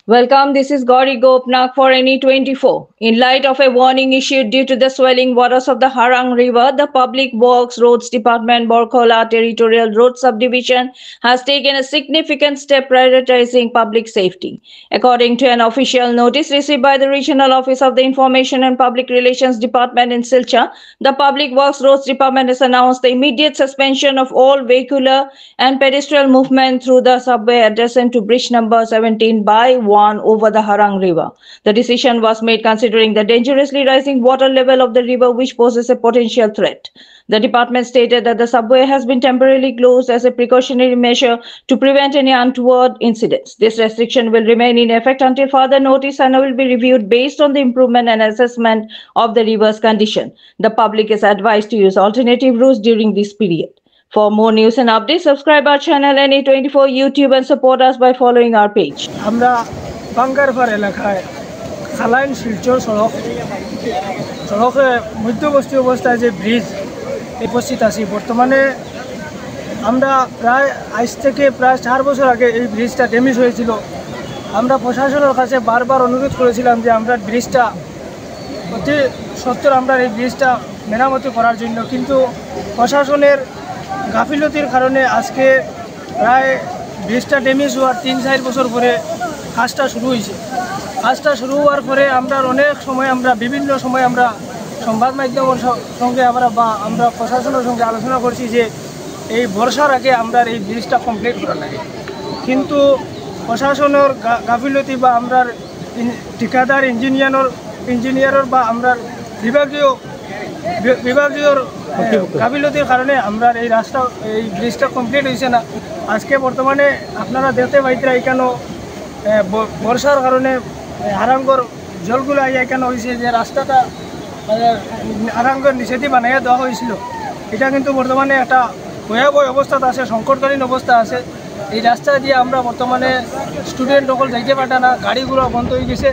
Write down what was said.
Welcome, this is Gauri Gopnak for NE24. In light of a warning issued due to the swelling waters of the Harang River, the Public Works Roads Department Borkola Territorial Road Subdivision has taken a significant step prioritizing public safety. According to an official notice received by the Regional Office of the Information and Public Relations Department in Silchar, the Public Works Roads Department has announced the immediate suspension of all vehicular and pedestrian movement through the subway adjacent to bridge number 17 by 1 over the Harang River. The decision was made considering the dangerously rising water level of the river, which poses a potential threat. The department stated that the subway has been temporarily closed as a precautionary measure to prevent any untoward incidents. This restriction will remain in effect until further notice and will be reviewed based on the improvement and assessment of the river's condition. The public is advised to use alternative routes during this period. For more news and updates, subscribe our channel NE24 YouTube and support us by following our page. আমরা বাঙ্গারপাড় এলাকায় খালাইন শিলচর সড়কে মধ্যবর্তী অবস্থায় যে bridge উপস্থিত আছি। বর্তমানে আমরা আজ থেকে প্রায় 4 বছর আগে এই ব্রিজটা ড্যামেজ হয়েছিল। আমরা প্রশাসনের কাছে বারবার অনুরোধ করেছিলাম যে আমরা ব্রিজটা অতি সত্বর আমরা এই ব্রিজটা মেরামতি করার জন্য, কিন্তু প্রশাসনের গাফিলতির কারণে আজকে প্রায় ব্রিজটা ড্যামেজ হওয়ার 3-4 বছর পরে কাজটা শুরু হয়েছে। কাজটা শুরু হওয়ার পরে আমরা অনেক সময় বিভিন্ন সময় আমরা সংবাদ মাধ্যমের সঙ্গে আমরা প্রশাসনের সঙ্গে আলোচনা করছি যে এই বর্ষার আগে আমরা এই ব্রিজটা কমপ্লিট করা লাগে, কিন্তু প্রশাসনের গাফিলতি বা আমরা ঠিকাদার ইঞ্জিনিয়ারের বা আমরা বিভাগীয় গাফিলতির কারণে আমরা এই ব্রিজটা কমপ্লিট হয়েছে না। আজকে বর্তমানে আপনারা দেখতে পাইতে এখানে বর্ষার কারণে হারাঙ্গর জলগুলো এখানে হয়েছে, যে রাস্তাটা হারাঙ্গর নিষেধি বানাইয়া দেওয়া হয়েছিল, এটা কিন্তু বর্তমানে একটা ভয়াবহ অবস্থাতে আছে, সংকটকালীন অবস্থা আছে। এই রাস্তা দিয়ে আমরা বর্তমানে স্টুডেন্ট সকল যাইতে পারটা না, গাড়িগুলো বন্ধ হয়ে গেছে।